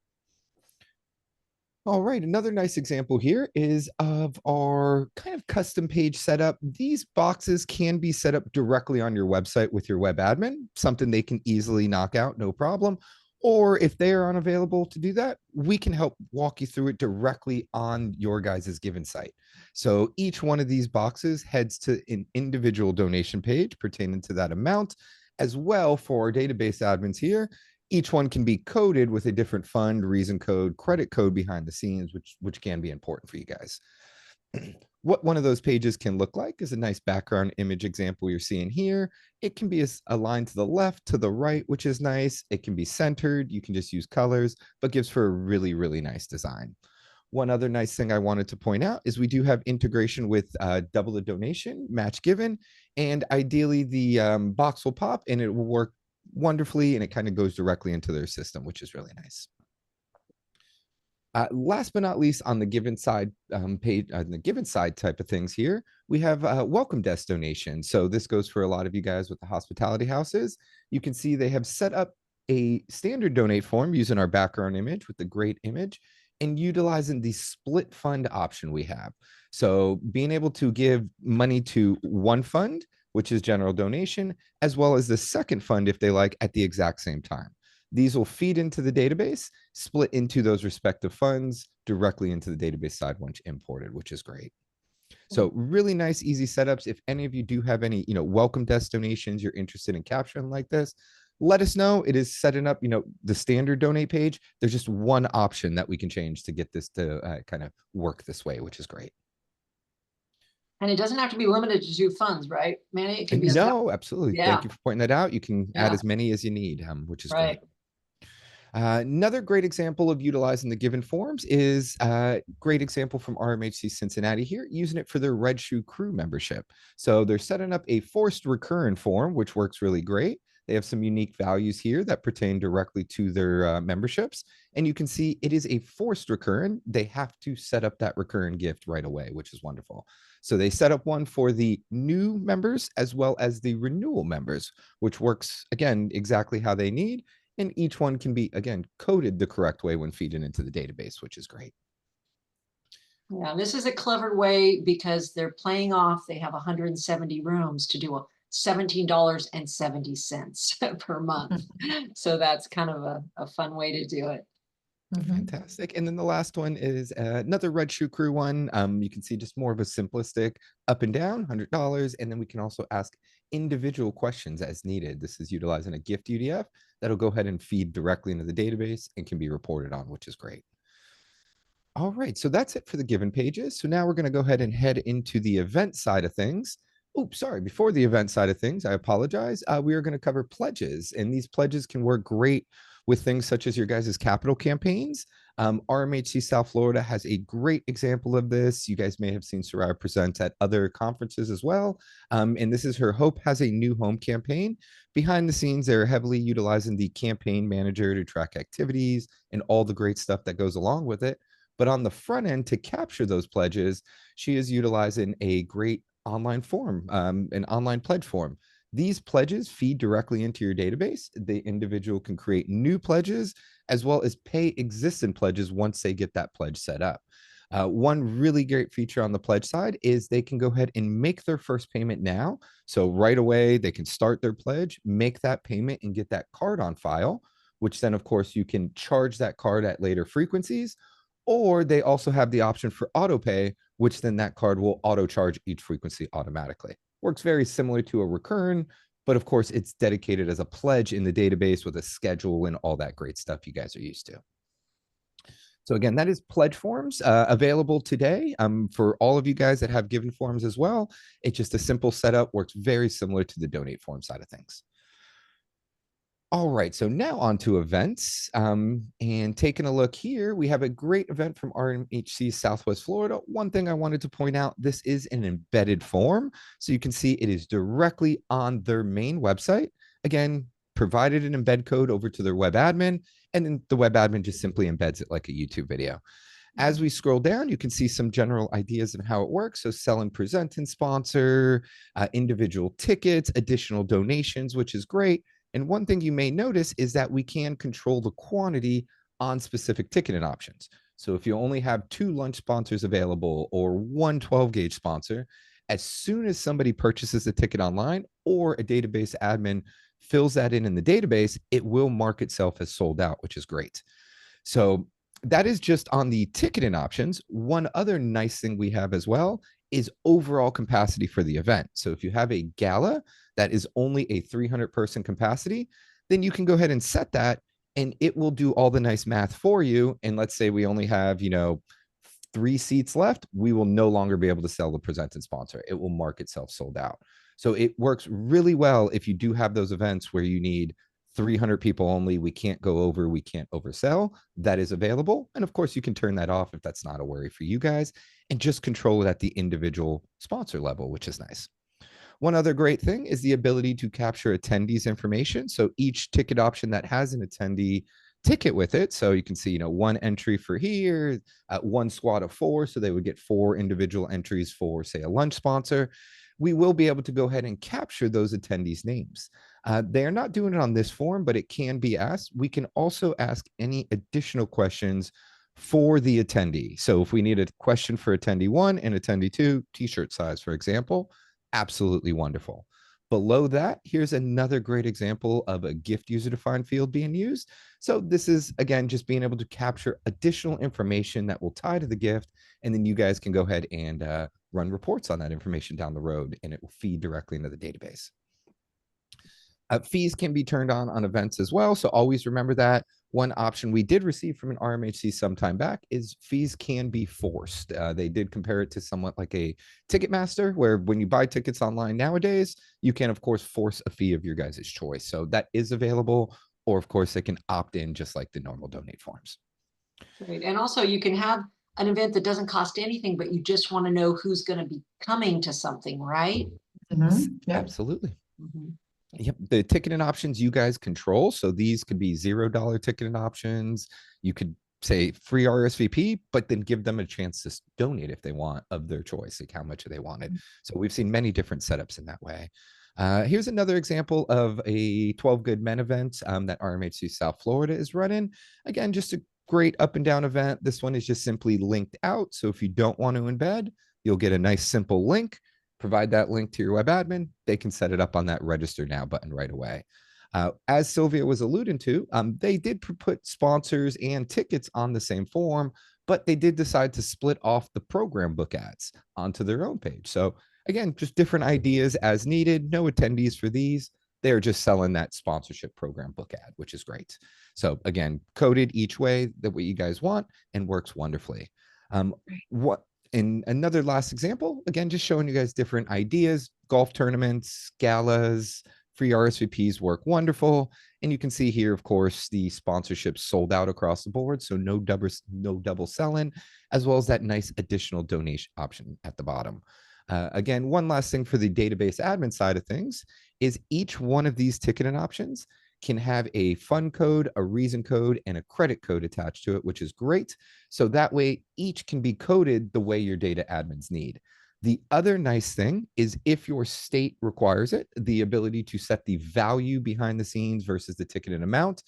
All right, another nice example here is of our kind of custom page setup. These boxes can be set up directly on your website with your web admin, something they can easily knock out, no problem. Or if they are unavailable to do that, we can help walk you through it directly on your guys' given site. So each one of these boxes heads to an individual donation page pertaining to that amount. As well, for our database admins here, each one can be coded with a different fund, reason code, credit code behind the scenes, which can be important for you guys. What one of those pages can look like is a nice background image example you're seeing here. It can be aligned to the left, to the right, which is nice. It can be centered. You can just use colors, but gives for a really, really nice design. One other nice thing I wanted to point out is we do have integration with double the donation, match given, and ideally the box will pop and it will work wonderfully, and it kind of goes directly into their system, which is really nice. Last but not least, on the given side page, on the given side type of things here, we have welcome desk donations. So this goes for a lot of you guys with the hospitality houses. You can see they have set up a standard donate form using our background image with the great image and utilizing the split fund option we have. So being able to give money to one fund, which is general donation, as well as the second fund if they like at the exact same time. These will feed into the database, split into those respective funds directly into the database side once imported, which is great. So really nice, easy setups. If any of you do have any, welcome desk donations you're interested in capturing like this, let us know. It is setting up, the standard donate page. There's just one option that we can change to get this to kind of work this way, which is great. And it doesn't have to be limited to 2 funds, right, Manny? It can be No, absolutely. Yeah. Thank you for pointing that out. You can add Yeah. as many as you need, which is right. great. Another great example of utilizing the given forms is a great example from RMHC Cincinnati here, using it for their Red Shoe Crew membership. So they're setting up a forced recurrent form, which works really great. They have some unique values here that pertain directly to their memberships. And you can see it is a forced recurrent. They have to set up that recurrent gift right away, which is wonderful. So they set up one for the new members as well as the renewal members, which works, again, exactly how they need. And each one can be, again, coded the correct way when feeding into the database, which is great. Yeah, this is a clever way because they're playing off. They have 170 rooms to do a $17.70 per month. So that's kind of a fun way to do it. Fantastic. And then the last one is another Red Shoe Crew one. You can see just more of a simplistic up and down, $100. And then we can also ask individual questions as needed. This is utilizing a gift UDF that'll go ahead and feed directly into the database and can be reported on, which is great. All right, so that's it for the given pages. So now we're going to go ahead and head into the event side of things. Oops, sorry, before the event side of things, I apologize. We are going to cover pledges, and these pledges can work great with things such as your guys' capital campaigns. RMHC South Florida has a great example of this. You guys may have seen Soraya present at other conferences as well. And this is her Hope Has a New Home campaign. Behind the scenes, they're heavily utilizing the campaign manager to track activities and all the great stuff that goes along with it. But on the front end, to capture those pledges, she is utilizing a great online form, an online pledge form. These pledges feed directly into your database. The individual can create new pledges as well as pay existing pledges once they get that pledge set up. One really great feature on the pledge side is they can go ahead and make their first payment now. So right away, they can start their pledge, make that payment, and get that card on file, which then, of course, you can charge that card at later frequencies. Or they also have the option for auto pay, which then that card will auto charge each frequency automatically. Works very similar to a recurrent, but of course it's dedicated as a pledge in the database with a schedule and all that great stuff you guys are used to. So again, that is pledge forms available today for all of you guys that have given forms as well. It's just a simple setup, works very similar to the donate form side of things. All right, so now on to events. And taking a look here, we have a great event from RMHC Southwest Florida. One thing I wanted to point out, this is an embedded form. So you can see it is directly on their main website. Again, provided an embed code over to their web admin, and then the web admin just simply embeds it like a YouTube video. As we scroll down, you can see some general ideas of how it works. So sell and present and sponsor, individual tickets, additional donations, which is great. And one thing you may notice is that we can control the quantity on specific ticketing options. So if you only have 2 lunch sponsors available or 1 12-gauge sponsor, as soon as somebody purchases a ticket online or a database admin fills that in the database, it will mark itself as sold out, which is great. So that is just on the ticketing options. One other nice thing we have as well is overall capacity for the event. So if you have a gala that is only a 300-person capacity, then you can go ahead and set that and it will do all the nice math for you. And let's say we only have, 3 seats left, we will no longer be able to sell the presented sponsor. It will mark itself sold out. So it works really well if you do have those events where you need 300 people only, we can't go over, we can't oversell. That is available. And of course, you can turn that off if that's not a worry for you guys and just control it at the individual sponsor level, which is nice. One other great thing is the ability to capture attendees information. So each ticket option that has an attendee ticket with it. So you can see, 1 entry for here, 1 squad of 4. So they would get 4 individual entries for, say, a lunch sponsor. we will be able to go ahead and capture those attendees' names. They're not doing it on this form, but it can be asked. We can also ask any additional questions for the attendee. So if we need a question for attendee 1 and attendee 2, t-shirt size, for example, absolutely wonderful. Below that, here's another great example of a gift user-defined field being used. So this is, again, just being able to capture additional information that will tie to the gift, and then you guys can go ahead and run reports on that information down the road, and it will feed directly into the database. Fees can be turned on events as well, so always remember that. One option we did receive from an RMHC some time back is fees can be forced. They did compare it to somewhat like a Ticketmaster, where when you buy tickets online nowadays, you can, of course, force a fee of your guys' choice. So that is available, or of course, they can opt in just like the normal donate forms. Right. And also you can have an event that doesn't cost anything, but you just want to know who's going to be coming to something, right? Yeah. Absolutely. Mhm. Yep, the ticketing options you guys control. So these could be $0 ticketing options. You could say free RSVP, but then give them a chance to donate if they want of their choice, like how much they wanted. So we've seen many different setups in that way. Here's another example of a 12 Good Men event that RMHC South Florida is running. Again, just a great up and down event. This one is just simply linked out. So if you don't want to embed, you'll get a nice simple link. Provide that link to your web admin. They can set it up on that register now button right away. As Sylvia was alluding to, they did put sponsors and tickets on the same form, but they did decide to split off the program book ads onto their own page. So again, just different ideas as needed. No attendees for these. They're just selling that sponsorship program book ad, which is great. So again, coded each way that what you guys want and works wonderfully. In another last example, again, just showing you guys different ideas, golf tournaments, galas, free RSVPs work wonderful. And you can see here, of course, the sponsorships sold out across the board. So no double selling, as well as that nice additional donation option at the bottom. Again, one last thing for the database admin side of things is each one of these ticketing options can have a fund code, a reason code, and a credit code attached to it, which is great. So that way each can be coded the way your data admins need. The other nice thing is if your state requires it, the ability to set the value behind the scenes versus the ticketed amount.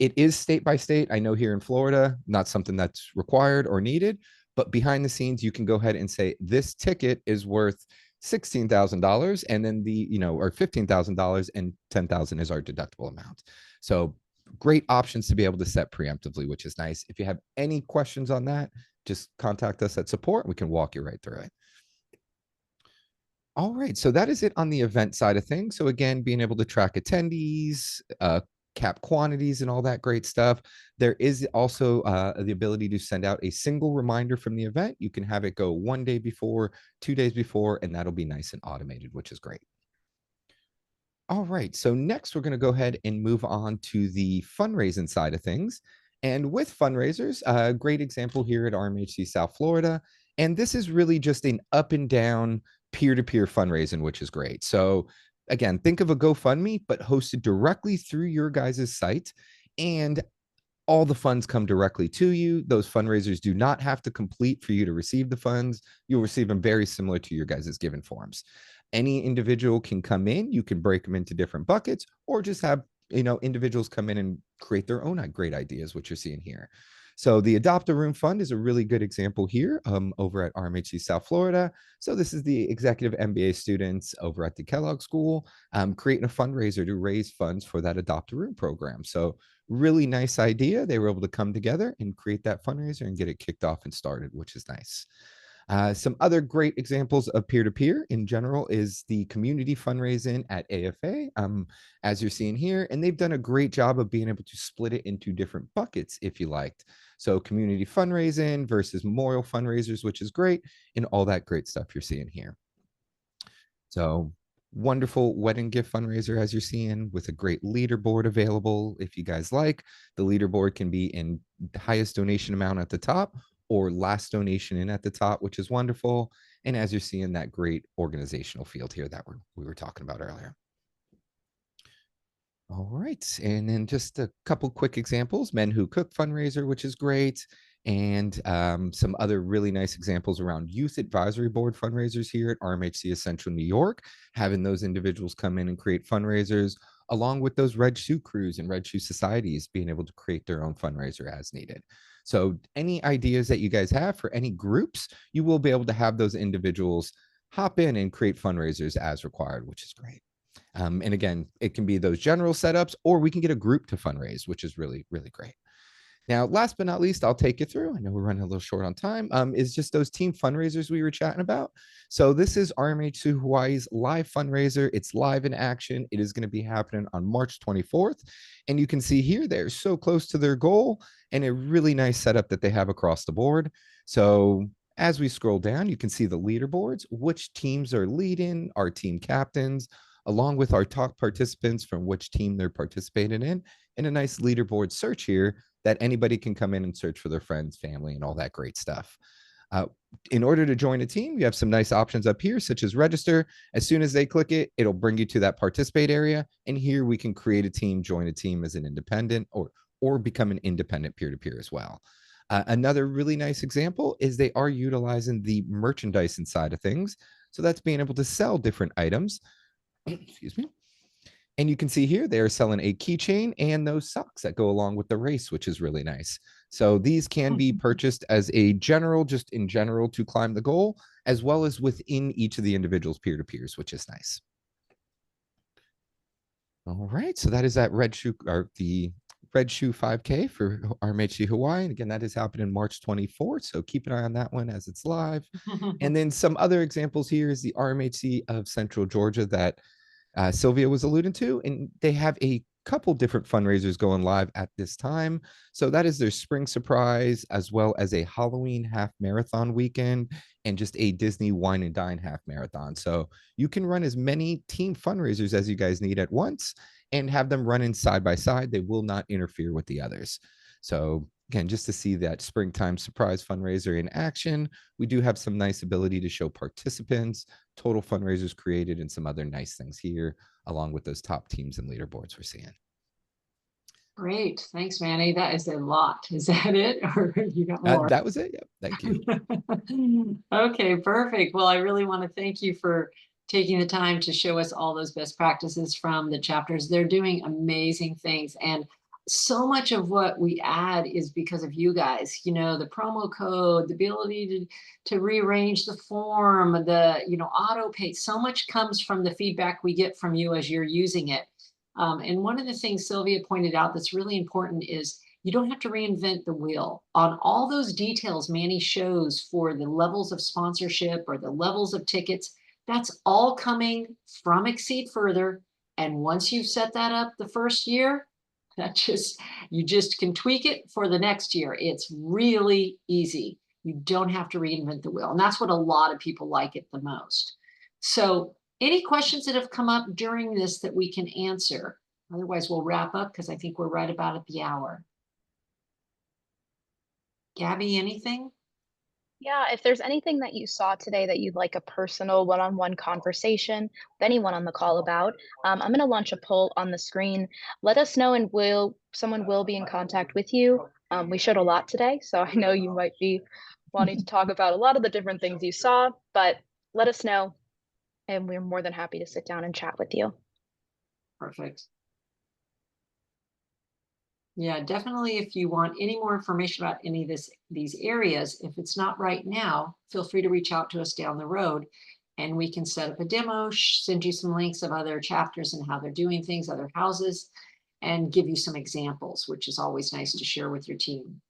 It is state by state. I know here in Florida, not something that's required or needed, but behind the scenes, you can go ahead and say this ticket is worth $16,000 and then or $15,000 and $10,000 is our deductible amount. So great options to be able to set preemptively, which is nice. If you have any questions on that, just contact us at support. We can walk you right through it. All right, so that is it on the event side of things. So again, being able to track attendees, cap quantities and all that great stuff. There is also the ability to send out a single reminder from the event. You can have it go 1 day before, 2 days before, and that'll be nice and automated, which is great. All right, so next we're going to go ahead and move on to the fundraising side of things. And with fundraisers, a great example here at RMHC South Florida. And this is really just an up and down peer-to-peer fundraising, which is great. So again, think of a GoFundMe, but hosted directly through your guys' site, and all the funds come directly to you. Those fundraisers do not have to complete for you to receive the funds. You'll receive them very similar to your guys' given forms. Any individual can come in. You can break them into different buckets, or just have individuals come in and create their own great ideas, which you're seeing here. So the Adopt a Room Fund is a really good example here over at RMHC South Florida. So this is the executive MBA students over at the Kellogg School creating a fundraiser to raise funds for that Adopt a Room program. So really nice idea. They were able to come together and create that fundraiser and get it kicked off and started, which is nice. Some other great examples of peer-to-peer in general is the community fundraising at AFA, as you're seeing here, and they've done a great job of being able to split it into different buckets if you liked. So community fundraising versus memorial fundraisers, which is great, and all that great stuff you're seeing here. So wonderful wedding gift fundraiser, as you're seeing, with a great leaderboard available. If you guys like, the leaderboard can be in the highest donation amount at the top or last donation in at the top, which is wonderful. And as you're seeing, that great organizational field here that we were talking about earlier. All right, and then just a couple quick examples. Men Who Cook fundraiser, which is great. and some other really nice examples around youth advisory board fundraisers here at RMHC Essential New York, having those individuals come in and create fundraisers, along with those Red Shoe crews and Red Shoe societies being able to create their own fundraiser as needed. So any ideas that you guys have for any groups, you will be able to have those individuals hop in and create fundraisers as required, which is great. And again, it can be those general setups, or we can get a group to fundraise, which is really, really great. Now, last but not least, I'll take you through, I know we're running a little short on time, is just those team fundraisers we were chatting about. So this is RMHC Hawaii's live fundraiser. It's live in action. It is going to be happening on March 24th. And you can see here, they're so close to their goal and a really nice setup that they have across the board. So as we scroll down, you can see the leaderboards, which teams are leading, our team captains, along with our top participants from which team they're participating in, and a nice leaderboard search here that anybody can come in and search for their friends, family, and all that great stuff. In order to join a team, you have some nice options up here, such as register. As soon as they click it, it'll bring you to that participate area. And here we can create a team, join a team as an independent, or become an independent peer-to-peer as well. Another really nice example is they are utilizing the merchandise inside of things. So that's being able to sell different items. Excuse me. And you can see here, they're selling a keychain and those socks that go along with the race, which is really nice. So these can be purchased as a general, just in general to climb the goal, as well as within each of the individuals peer-to-peers, which is nice. All right, so that is that Red Shoe, or the Red Shoe 5K for RMHC Hawaii. And again, that is happening March 24th. So keep an eye on that one as it's live. And then some other examples here is the RMHC of Central Georgia that Sylvia was alluding to, and they have a couple different fundraisers going live at this time. So that is their spring surprise, as well as a Halloween half marathon weekend and just a Disney wine and dine half marathon. So you can run as many team fundraisers as you guys need at once and have them running side by side. They will not interfere with the others. So again, just to see that springtime surprise fundraiser in action, we do have some nice ability to show participants, total fundraisers created, and some other nice things here, along with those top teams and leaderboards we're seeing. Great. Thanks, Manny. That is a lot. Is that it? Or you got more? That was it. Yep. Thank you. Okay, perfect. Well, I really want to thank you for taking the time to show us all those best practices from the chapters. They're doing amazing things. And so much of what we add is because of you guys, you know, the promo code, the ability to rearrange the form, the, you know, auto pay. So much comes from the feedback we get from you as you're using it. And one of the things Sylvia pointed out that's really important is you don't have to reinvent the wheel. On all those details Manny shows for the levels of sponsorship or the levels of tickets, that's all coming from Exceed Further. And once you've set that up the first year, you just can tweak it for the next year. It's really easy. You don't have to reinvent the wheel. And that's what a lot of people like it the most. So any questions that have come up during this that we can answer? Otherwise, we'll wrap up because I think we're right about at the hour. Gabby, anything? Yeah, if there's anything that you saw today that you'd like a personal one-on-one conversation with anyone on the call about, I'm going to launch a poll on the screen. Let us know, and someone will be in contact with you. We showed a lot today, so I know you might be wanting to talk about a lot of the different things you saw, but let us know, and we're more than happy to sit down and chat with you. Perfect. Yeah, definitely. If you want any more information about any of these areas, if it's not right now, feel free to reach out to us down the road and we can set up a demo, send you some links of other chapters and how they're doing things, other houses, and give you some examples, which is always nice to share with your team.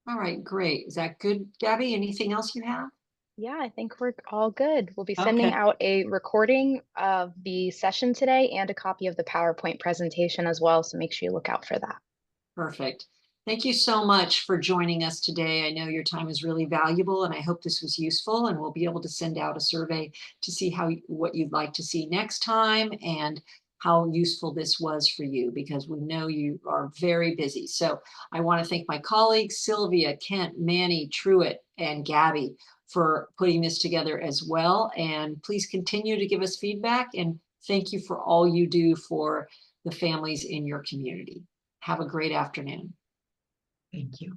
All right, great. Is that good, Gabby? Anything else you have? Yeah, I think we're all good. We'll be sending Okay. out a recording of the session today and a copy of the PowerPoint presentation as well, so make sure you look out for that. Perfect. Thank you so much for joining us today. I know your time is really valuable and I hope this was useful, and we'll be able to send out a survey to see what you'd like to see next time. And how useful this was for you, because we know you are very busy. So I want to thank my colleagues, Sylvia, Kent, Manny, Truitt, and Gabby for putting this together as well. And please continue to give us feedback, and thank you for all you do for the families in your community. Have a great afternoon. Thank you.